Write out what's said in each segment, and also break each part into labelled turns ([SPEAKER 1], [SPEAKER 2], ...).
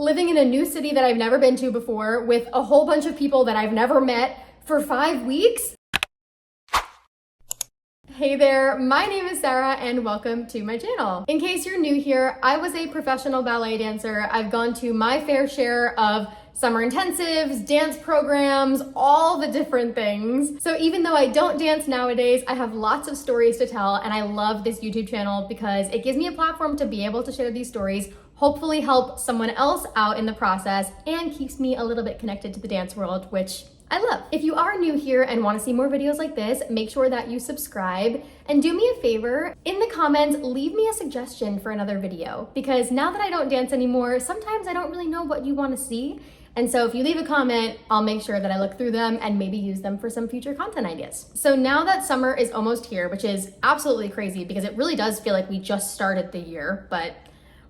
[SPEAKER 1] living in a new city that I've never been to before with a whole bunch of people that I've never met for 5 weeks. Hey there, my name is Sarah and welcome to my channel. In case you're new here, I was a professional ballet dancer. I've gone to my fair share of summer intensives, dance programs, all the different things. So even though I don't dance nowadays, I have lots of stories to tell, and I love this YouTube channel because it gives me a platform to be able to share these stories, hopefully help someone else out in the process, and keeps me a little bit connected to the dance world, which I love. If you are new here and want to see more videos like this, make sure that you subscribe, and do me a favor, in the comments, leave me a suggestion for another video, because now that I don't dance anymore, sometimes I don't really know what you want to see. And so if you leave a comment, I'll make sure that I look through them and maybe use them for some future content ideas. So now that summer is almost here, which is absolutely crazy because it really does feel like we just started the year, but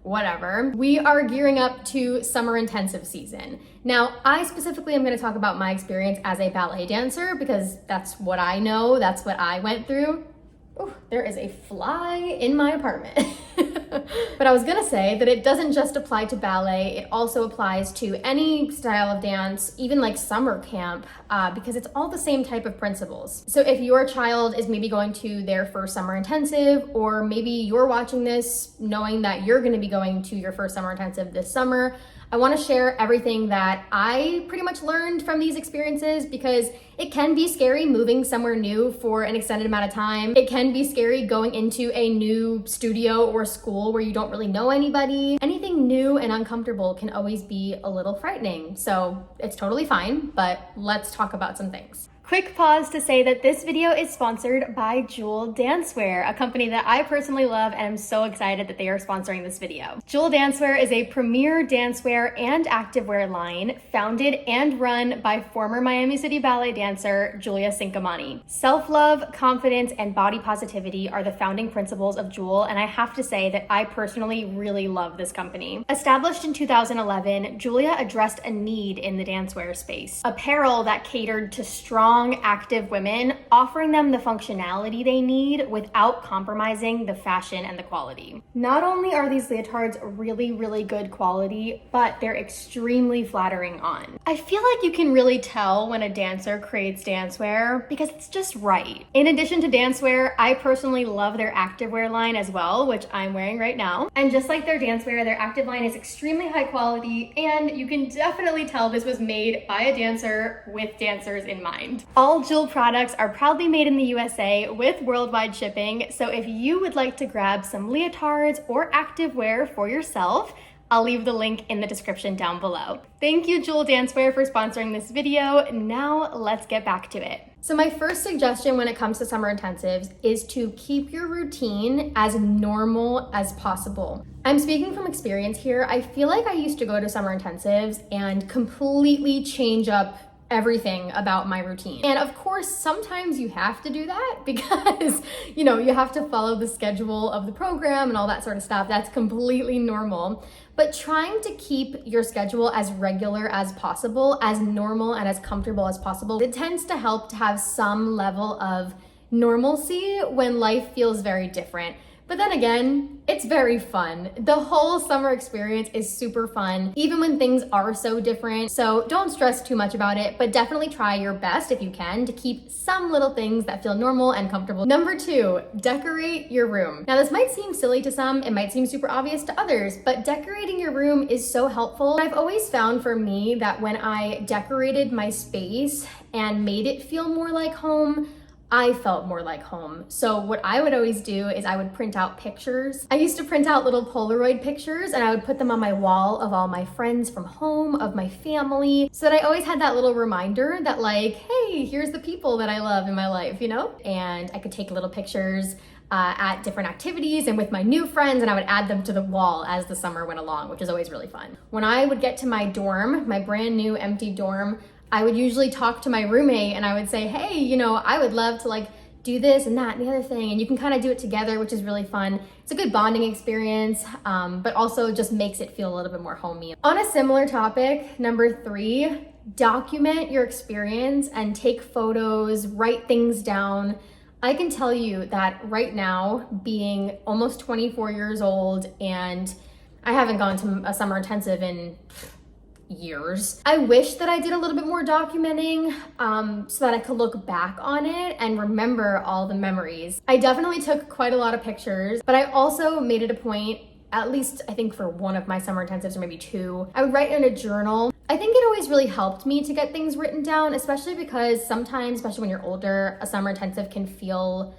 [SPEAKER 1] whatever. We are gearing up to summer intensive season. Now, I specifically am going to talk about my experience as a ballet dancer because that's what I know, that's what I went through. Oh, there is a fly in my apartment. But I was gonna say that it doesn't just apply to ballet, it also applies to any style of dance, even like summer camp, because it's all the same type of principles. So if your child is maybe going to their first summer intensive, or maybe you're watching this knowing that you're gonna be going to your first summer intensive this summer, I want to share everything that I pretty much learned from these experiences because it can be scary moving somewhere new for an extended amount of time. It can be scary going into a new studio or school where you don't really know anybody. Anything new and uncomfortable can always be a little frightening. So it's totally fine, but let's talk about some things. Quick pause to say that this video is sponsored by Jule Dancewear, a company that I personally love, and I'm so excited that they are sponsoring this video. Jule Dancewear is a premier dancewear and activewear line founded and run by former Miami City Ballet dancer Julia Cincamani. Self-love, confidence, and body positivity are the founding principles of Jule, and I have to say that I personally really love this company. Established in 2011, Julia addressed a need in the dancewear space. Apparel that catered to strong, active women, offering them the functionality they need without compromising the fashion and the quality. Not only are these leotards really good quality, but they're extremely flattering on. I feel like you can really tell when a dancer creates dancewear because it's just right. In addition to dancewear, I personally love their activewear line as well, which I'm wearing right now. And just like their dancewear, their active line is extremely high quality, and you can definitely tell this was made by a dancer with dancers in mind. All Jule products are proudly made in the USA with worldwide shipping, so if you would like to grab some leotards or activewear for yourself, I'll leave the link in the description down below. Thank you, Jule Dancewear, for sponsoring this video. Now let's get back to it. So my first suggestion when it comes to summer intensives is to keep your routine as normal as possible. I'm speaking from experience here. I feel like I used to go to summer intensives and completely change up everything about my routine. And of course, sometimes you have to do that because, you know, you have to follow the schedule of the program and all that sort of stuff. That's completely normal. But trying to keep your schedule as regular as possible, as normal and as comfortable as possible, it tends to help to have some level of normalcy when life feels very different. But then again, it's very fun. The whole summer experience is super fun, even when things are so different. So don't stress too much about it, but definitely try your best if you can to keep some little things that feel normal and comfortable. Number 2, decorate your room. Now this might seem silly to some, it might seem super obvious to others, but decorating your room is so helpful. I've always found for me that when I decorated my space and made it feel more like home, I felt more like home. So what I would always do is I would print out pictures. I used to print out little Polaroid pictures and I would put them on my wall of all my friends from home, of my family, so that I always had that little reminder that like, hey, here's the people that I love in my life, you know? And I could take little pictures at different activities and with my new friends, and I would add them to the wall as the summer went along, which is always really fun. When I would get to my dorm, my brand new empty dorm, I would usually talk to my roommate and I would say, hey, you know, I would love to like do this and that and the other thing, and you can kind of do it together, which is really fun. It's a good bonding experience, but also just makes it feel a little bit more homey. On a similar topic, number 3, document your experience and take photos, write things down. I can tell you that right now, being almost 24 years old and I haven't gone to a summer intensive in years. I wish that I did a little bit more documenting so that I could look back on it and remember all the memories. I definitely took quite a lot of pictures, but I also made it a point, at least I think for one of my summer intensives or maybe two, I would write in a journal. I think it always really helped me to get things written down, especially because sometimes, especially when you're older, a summer intensive can feel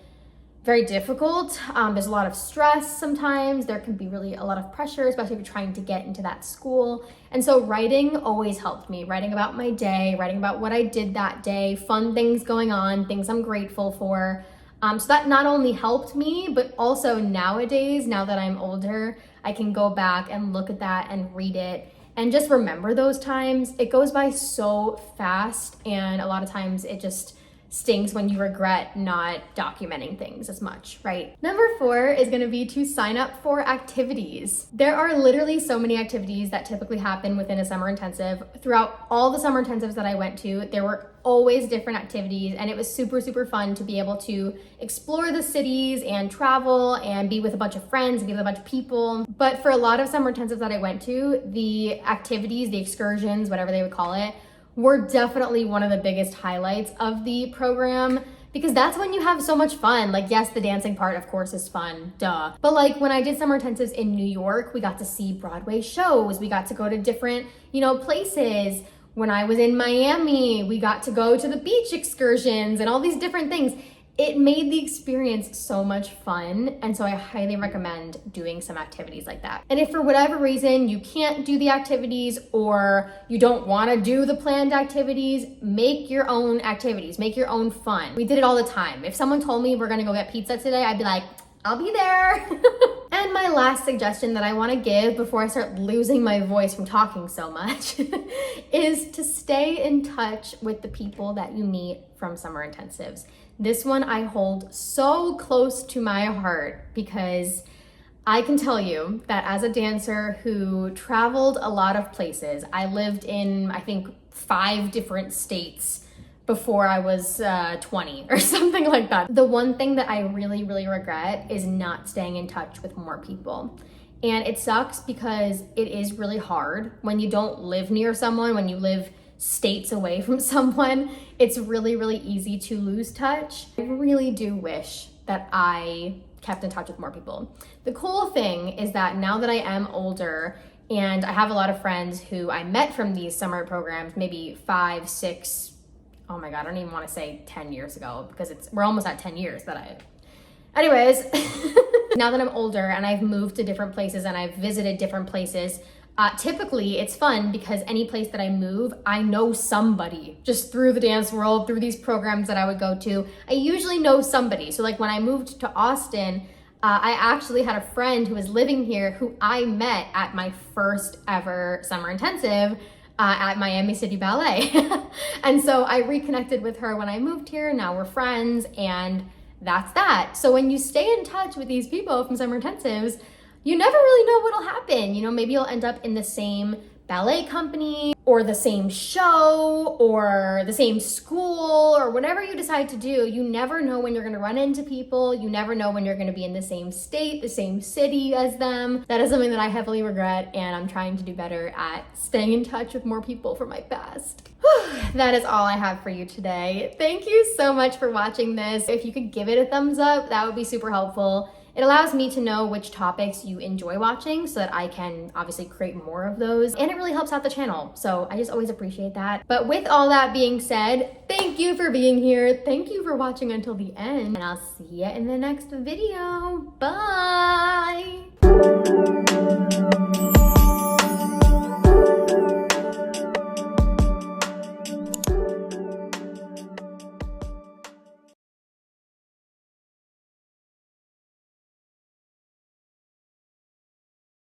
[SPEAKER 1] very difficult. There's a lot of stress sometimes. There can be really a lot of pressure, especially if you're trying to get into that school. And so writing always helped me. Writing about my day, writing about what I did that day, fun things going on, things I'm grateful for. So that not only helped me, but also nowadays, now that I'm older, I can go back and look at that and read it and just remember those times. It goes by so fast, and a lot of times it just stings when you regret not documenting things as much, right? Number 4 is gonna be to sign up for activities. There are literally so many activities that typically happen within a summer intensive. Throughout all the summer intensives that I went to, there were always different activities, and it was super, super fun to be able to explore the cities and travel and be with a bunch of friends and be with a bunch of people. But for a lot of summer intensives that I went to, the activities, the excursions, whatever they would call it, were definitely one of the biggest highlights of the program, because that's when you have so much fun. Like, yes, the dancing part, of course, is fun, duh. But like when I did summer intensives in New York, we got to see Broadway shows. We got to go to different, places. When I was in Miami, we got to go to the beach excursions and all these different things. It made the experience so much fun, and so I highly recommend doing some activities like that. And if for whatever reason you can't do the activities or you don't want to do the planned activities, make your own activities, make your own fun. We did it all the time. If someone told me we're gonna go get pizza today, I'd be like, I'll be there. And my last suggestion that I want to give before I start losing my voice from talking so much is to stay in touch with the people that you meet from summer intensives. This one I hold so close to my heart because I can tell you that as a dancer who traveled a lot of places, I lived in, I think, 5 different states before I was 20 or something like that. The one thing that I really, really regret is not staying in touch with more people. And it sucks because it is really hard when you don't live near someone, when you live states away from someone. It's really, really easy to lose touch. I really do wish that I kept in touch with more people. The cool thing is that now that I am older and I have a lot of friends who I met from these summer programs, maybe 5, 6, oh my God, I don't even want to say 10 years ago because we're almost at 10 years anyways, now that I'm older and I've moved to different places and I've visited different places, typically it's fun because any place that I move, I know somebody just through the dance world, through these programs that I would go to. I usually know somebody. So like when I moved to Austin, I actually had a friend who was living here who I met at my first ever summer intensive at Miami City Ballet. And so I reconnected with her when I moved here. Now we're friends, and that's that. So when you stay in touch with these people from summer intensives, you never really know what'll happen. Maybe you'll end up in the same ballet company or the same show or the same school or whatever you decide to do. You never know when you're going to run into people. You never know when you're going to be in the same state, the same city as them. That is something that I heavily regret, and I'm trying to do better at staying in touch with more people from my past. That is all I have for you today. Thank you so much for watching this. If you could give it a thumbs up, that would be super helpful. It allows me to know which topics you enjoy watching so that I can obviously create more of those, and it really helps out the channel. So I just always appreciate that. But with all that being said, thank you for being here. Thank you for watching until the end, and I'll see you in the next video. Bye.